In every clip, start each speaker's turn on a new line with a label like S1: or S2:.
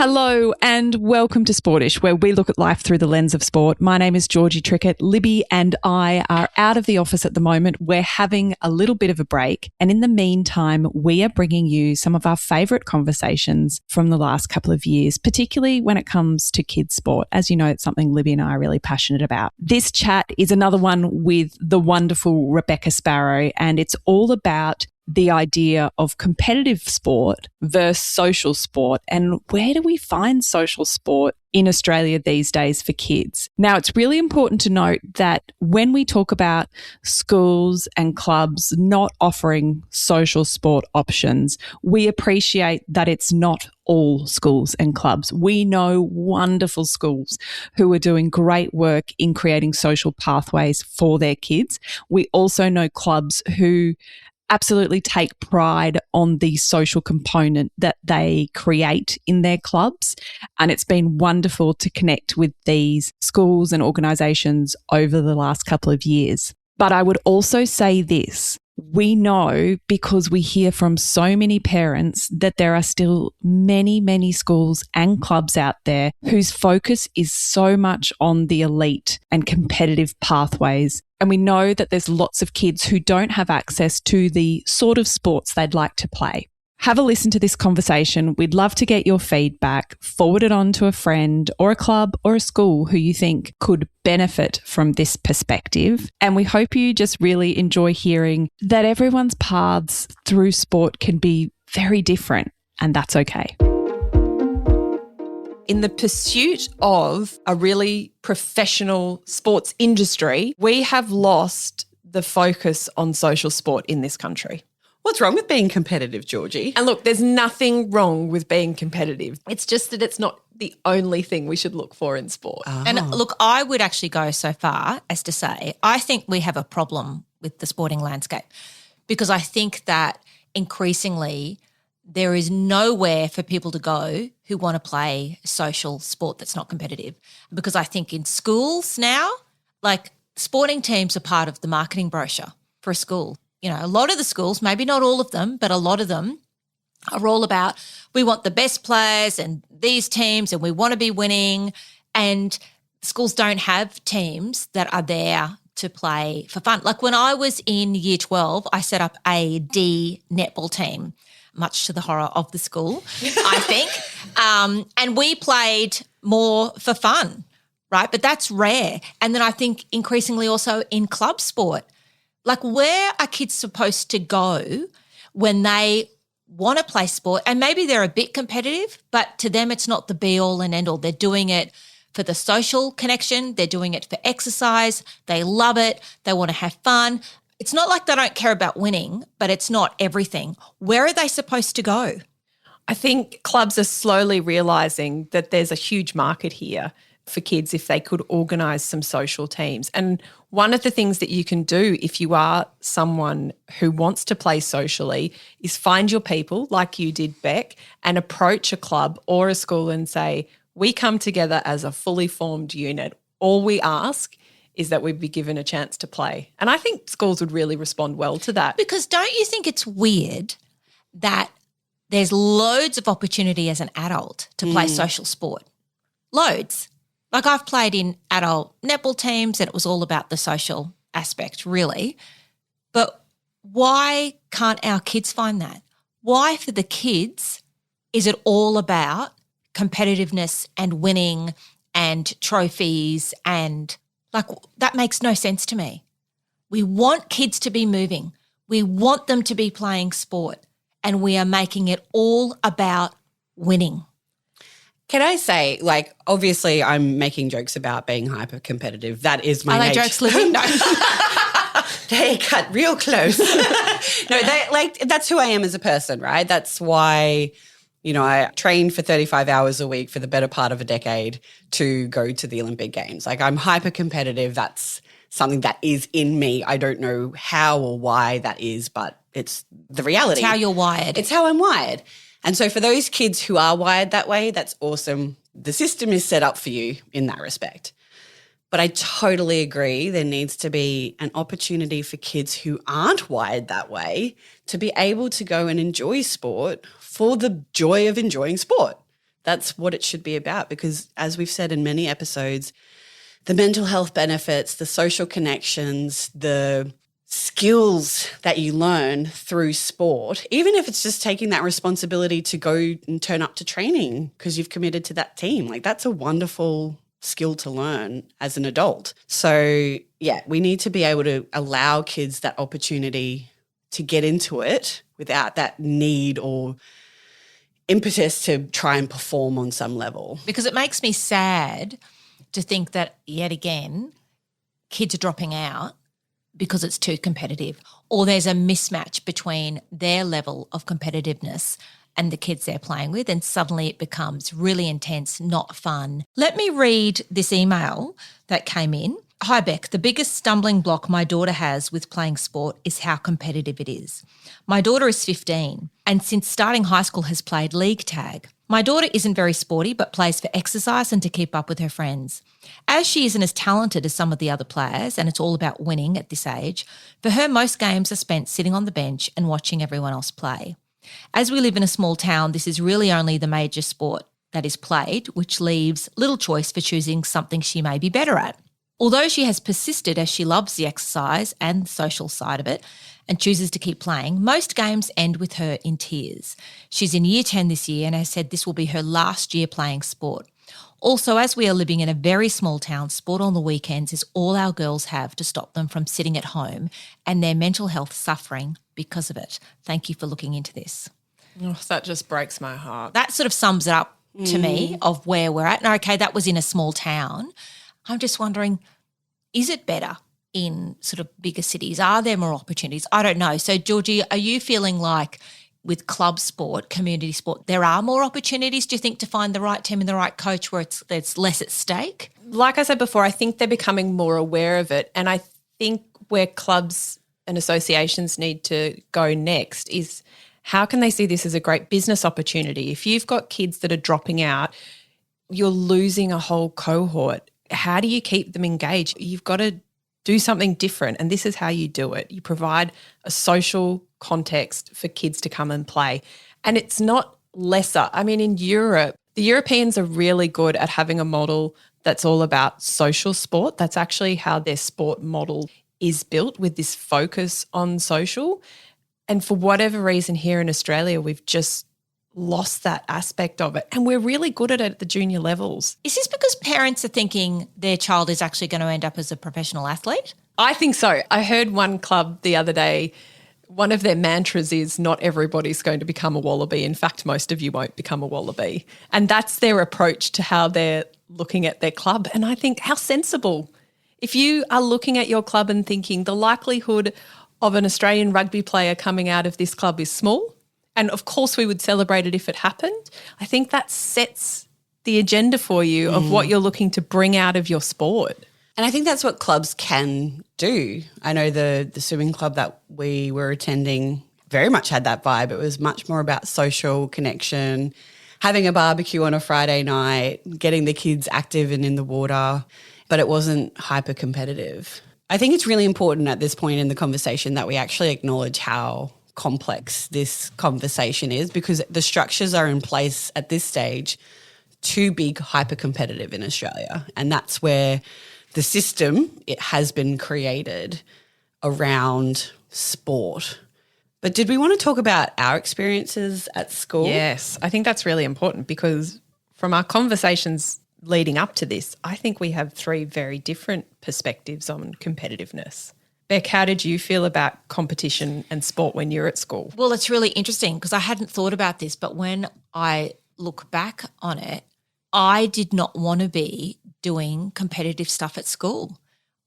S1: Hello and welcome to Sportish, where we look at life through the lens of sport. My name is Georgie Trickett. Libby and I are out of the office at the moment. We're having a little bit of a break. And in the meantime, we are bringing you some of our favourite conversations from the last couple of years, particularly when it comes to kids' sport. As you know, it's something Libby and I are really passionate about. This chat is another one with the wonderful Rebecca Sparrow, and it's all about the idea of competitive sport versus social sport, and where do we find social sport in Australia these days for kids? Now, it's really important to note that when we talk about schools and clubs not offering social sport options, we appreciate that it's not all schools and clubs. We know wonderful schools who are doing great work in creating social pathways for their kids. We also know clubs who absolutely take pride on the social component that they create in their clubs. And it's been wonderful to connect with these schools and organisations over the last couple of years. But I would also say this. We know, because we hear from so many parents, that there are still many, many schools and clubs out there whose focus is so much on the elite and competitive pathways. And we know that there's lots of kids who don't have access to the sort of sports they'd like to play. Have a listen to this conversation. We'd love to get your feedback. Forward it on to a friend or a club or a school who you think could benefit from this perspective. And we hope you just really enjoy hearing that everyone's paths through sport can be very different, and that's okay.
S2: In the pursuit of a really professional sports industry, we have lost the focus on social sport in this country.
S3: What's wrong with being competitive, Georgie?
S2: And look, there's nothing wrong with being competitive. It's just that it's not the only thing we should look for in sport.
S3: Oh.
S4: And look, I would actually go so far as to say I think we have a problem with the sporting landscape, because I think that increasingly there is nowhere for people to go who want to play social sport that's not competitive. Because I think in schools now, like, sporting teams are part of the marketing brochure for a school. You know, a lot of the schools, maybe not all of them, but a lot of them are all about, we want the best players and these teams and we want to be winning. And schools don't have teams that are there to play for fun. Like when I was in year 12, I set up a D netball team, much to the horror of the school, I think. And we played more for fun, right? But that's rare. And then I think increasingly also in club sport, like, where are kids supposed to go when they want to play sport? And maybe they're a bit competitive, but to them it's not the be-all and end-all. They're doing it for the social connection. They're doing it for exercise. They love it. They want to have fun. It's not like they don't care about winning, but it's not everything. Where are they supposed to go?
S2: I think clubs are slowly realising that there's a huge market here for kids if they could organise some social teams. And one of the things that you can do if you are someone who wants to play socially is find your people, like you did, Beck, and approach a club or a school and say, we come together as a fully formed unit. All we ask is that we be given a chance to play. And I think schools would really respond well to that.
S4: Because don't you think it's weird that there's loads of opportunity as an adult to play social sport? Loads. Like, I've played in adult netball teams and it was all about the social aspect, really. But why can't our kids find that? Why, for the kids, is it all about competitiveness and winning and trophies? And, like, that makes no sense to me. We want kids to be moving. We want them to be playing sport, and we are making it all about winning.
S3: Can I say, like, obviously I'm making jokes about being hyper competitive. That is my nature.
S4: Are they jokes, Libby? No.
S3: They cut real close. No, that's who I am as a person, right? That's why, you know, I trained for 35 hours a week for the better part of a decade to go to the Olympic Games. Like, I'm hyper competitive. That's something that is in me. I don't know how or why that is, but it's the reality.
S4: It's how you're wired.
S3: It's how I'm wired. And so for those kids who are wired that way, that's awesome. The system is set up for you in that respect. But I totally agree there needs to be an opportunity for kids who aren't wired that way to be able to go and enjoy sport for the joy of enjoying sport. That's what it should be about, because as we've said in many episodes, the mental health benefits, the social connections, the skills that you learn through sport, even if it's just taking that responsibility to go and turn up to training because you've committed to that team, like that's a wonderful skill to learn as an adult. So yeah, we need to be able to allow kids that opportunity to get into it without that need or impetus to try and perform on some level.
S4: Because it makes me sad to think that yet again kids are dropping out because it's too competitive, or there's a mismatch between their level of competitiveness and the kids they're playing with, and suddenly it becomes really intense, not fun. Let me read this email that came in. Hi, Beck. The biggest stumbling block my daughter has with playing sport is how competitive it is. My daughter is 15 and since starting high school has played league tag. My daughter isn't very sporty but plays for exercise and to keep up with her friends. As she isn't as talented as some of the other players and it's all about winning at this age, for her most games are spent sitting on the bench and watching everyone else play. As we live in a small town, this is really only the major sport that is played, which leaves little choice for choosing something she may be better at. Although she has persisted as she loves the exercise and the social side of it and chooses to keep playing, most games end with her in tears. She's in year 10 this year and has said this will be her last year playing sport. Also, as we are living in a very small town, sport on the weekends is all our girls have to stop them from sitting at home and their mental health suffering because of it. Thank you for looking into this.
S2: Oh, that just breaks my heart.
S4: That sort of sums it up to me of where we're at. And okay, that was in a small town. I'm just wondering, is it better in sort of bigger cities? Are there more opportunities? I don't know. So, Georgie, are you feeling like with club sport, community sport, there are more opportunities, do you think, to find the right team and the right coach where there's less at stake?
S2: Like I said before, I think they're becoming more aware of it. And I think where clubs and associations need to go next is how can they see this as a great business opportunity? If you've got kids that are dropping out, you're losing a whole cohort. How do you keep them engaged? You've got to do something different, and this is how you do it. You provide a social context for kids to come and play, and it's not lesser. I mean, in Europe, the Europeans are really good at having a model that's all about social sport. That's actually how their sport model is built, with this focus on social. And for whatever reason here in Australia, we've just lost that aspect of it, and we're really good at it at the junior levels.
S4: Is this because parents are thinking their child is actually going to end up as a professional athlete?
S2: I think so. I heard one club the other day, one of their mantras is not everybody's going to become a wallaby. In fact, most of you won't become a wallaby. And that's their approach to how they're looking at their club. And I think how sensible. If you are looking at your club and thinking the likelihood of an Australian rugby player coming out of this club is small, and of course we would celebrate it if it happened, I think that sets the agenda for you of what you're looking to bring out of your sport.
S3: And I think that's what clubs can do. I know the swimming club that we were attending very much had that vibe. It was much more about social connection, having a barbecue on a Friday night, getting the kids active and in the water, but it wasn't hyper competitive. I think it's really important at this point in the conversation that we actually acknowledge how complex this conversation is, because the structures are in place at this stage to be hyper competitive in Australia. And that's where the system, it has been created around sport. But did we want to talk about our experiences at school?
S2: Yes, I think that's really important, because from our conversations leading up to this, I think we have three very different perspectives on competitiveness. Beck, how did you feel about competition and sport when you're at school?
S4: Well, it's really interesting because I hadn't thought about this, but when I look back on it, I did not want to be doing competitive stuff at school.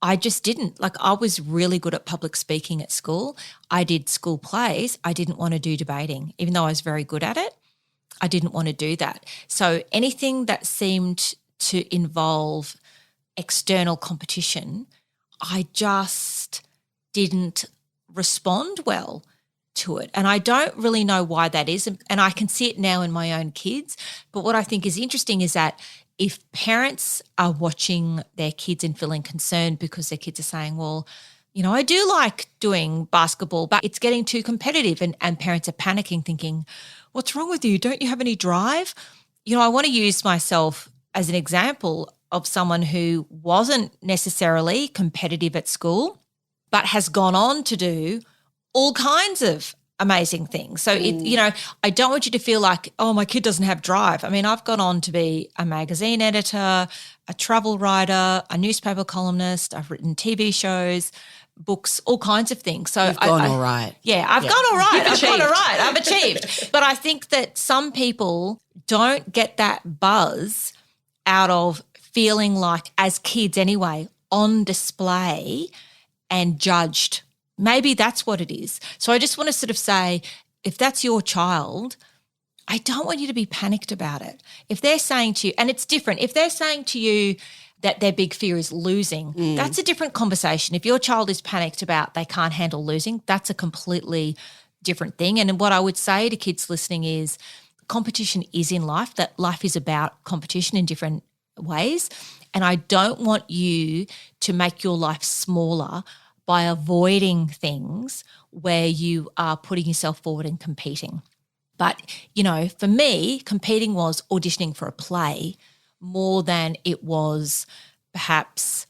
S4: I just didn't. Like, I was really good at public speaking at school. I did school plays. I didn't want to do debating, even though I was very good at it. I didn't want to do that. So anything that seemed to involve external competition, I just didn't respond well to it. And I don't really know why that is. And I can see it now in my own kids. But what I think is interesting is that if parents are watching their kids and feeling concerned because their kids are saying, well, you know, I do like doing basketball, but it's getting too competitive, and parents are panicking thinking, what's wrong with you? Don't you have any drive? I want to use myself as an example of someone who wasn't necessarily competitive at school, but has gone on to do all kinds of amazing things. So, I don't want you to feel like, oh, my kid doesn't have drive. I mean, I've gone on to be a magazine editor, a travel writer, a newspaper columnist. I've written TV shows, books, all kinds of things. So
S3: You've gone all right.
S4: Yeah, I've gone all right.
S3: You've
S4: I've gone
S3: achieved.
S4: all right. I've achieved. But I think that some people don't get that buzz out of feeling like, as kids anyway, on display and judged. Maybe that's what it is. So I just want to sort of say, if that's your child, I don't want you to be panicked about it. If they're saying to you, and it's different, if they're saying to you that their big fear is losing, that's a different conversation. If your child is panicked about they can't handle losing, that's a completely different thing. And what I would say to kids listening is competition is in life, that life is about competition in different ways. And I don't want you to make your life smaller by avoiding things where you are putting yourself forward and competing. But, for me, competing was auditioning for a play more than it was perhaps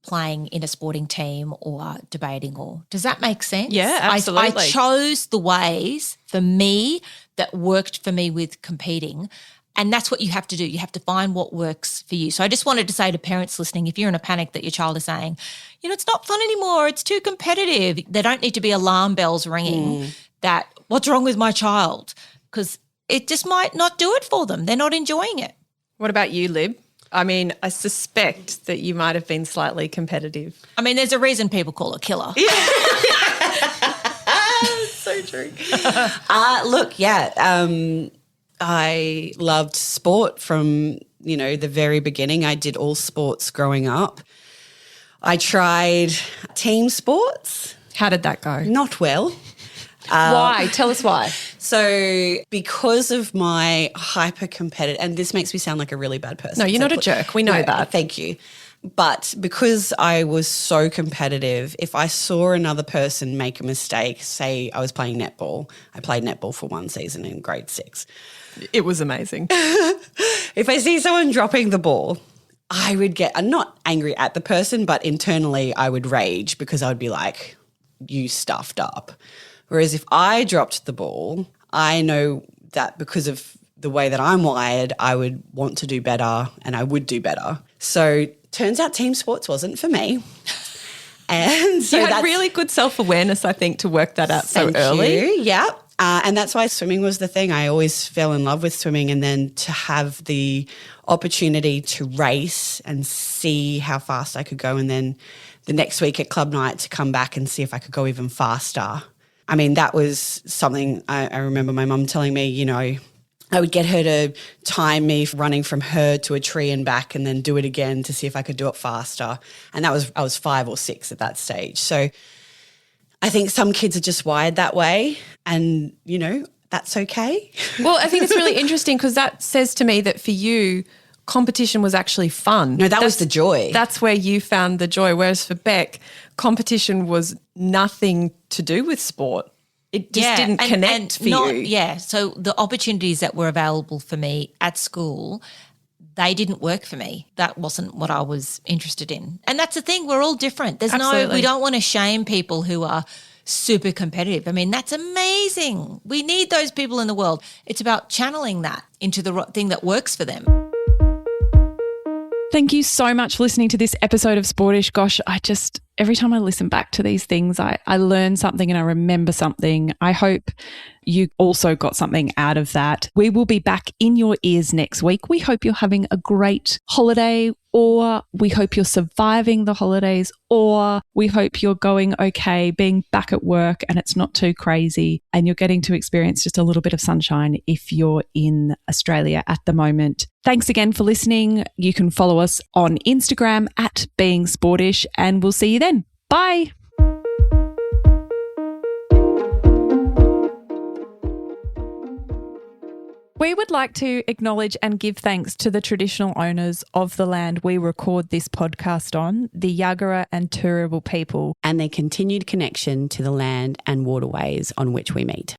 S4: playing in a sporting team or debating. Or does that make sense?
S2: Yeah, absolutely.
S4: I chose the ways for me that worked for me with competing. And that's what you have to do. You have to find what works for you. So I just wanted to say to parents listening, if you're in a panic that your child is saying, it's not fun anymore, it's too competitive, there don't need to be alarm bells ringing that what's wrong with my child, because it just might not do it for them. They're not enjoying it.
S2: What about you, Lib? I mean, I suspect that you might have been slightly competitive.
S4: I mean, there's a reason people call her killer.
S3: So true. I loved sport from, the very beginning. I did all sports growing up. I tried team sports.
S2: How did that go?
S3: Not well.
S2: Why? Tell us why.
S3: So because of my hyper-competitive, and this makes me sound like a really bad person.
S2: No, you're not a jerk. We know that.
S3: Thank you. But because I was so competitive, if I saw another person make a mistake, say I was playing netball, I played netball for one season in grade 6.
S2: It was amazing.
S3: If I see someone dropping the ball, I would I'm not angry at the person, but internally I would rage because I would be like, you stuffed up. Whereas if I dropped the ball, I know that because of the way that I'm wired, I would want to do better and I would do better. So turns out team sports wasn't for me. And so
S2: you had really good self-awareness, I think, to work that out so early.
S3: Yeah. And that's why swimming was the thing. I always fell in love with swimming, and then to have the opportunity to race and see how fast I could go, and then the next week at club night to come back and see if I could go even faster. I mean, that was something I remember my mum telling me, I would get her to time me running from her to a tree and back and then do it again to see if I could do it faster. And I was 5 or 6 at that stage. So I think some kids are just wired that way, and, that's okay.
S2: Well, I think it's really interesting because that says to me that for you, competition was actually fun.
S3: No, that was the joy.
S2: That's where you found the joy, whereas for Beck, competition was nothing to do with sport. It just didn't connect for you.
S4: Yeah, so the opportunities that were available for me at school, they didn't work for me. That wasn't what I was interested in. And that's the thing, we're all different. We don't want to shame people who are super competitive. I mean, that's amazing. We need those people in the world. It's about channeling that into the thing that works for them.
S1: Thank you so much for listening to this episode of Sportish. Gosh, every time I listen back to these things, I learn something and I remember something. I hope you also got something out of that. We will be back in your ears next week. We hope you're having a great holiday, or we hope you're surviving the holidays, or we hope you're going okay being back at work and it's not too crazy and you're getting to experience just a little bit of sunshine if you're in Australia at the moment. Thanks again for listening. You can follow us on Instagram at Being Sportish, and we'll see you then. Bye. We would like to acknowledge and give thanks to the traditional owners of the land we record this podcast on, the Yagara and Turrbal people,
S3: and their continued connection to the land and waterways on which we meet.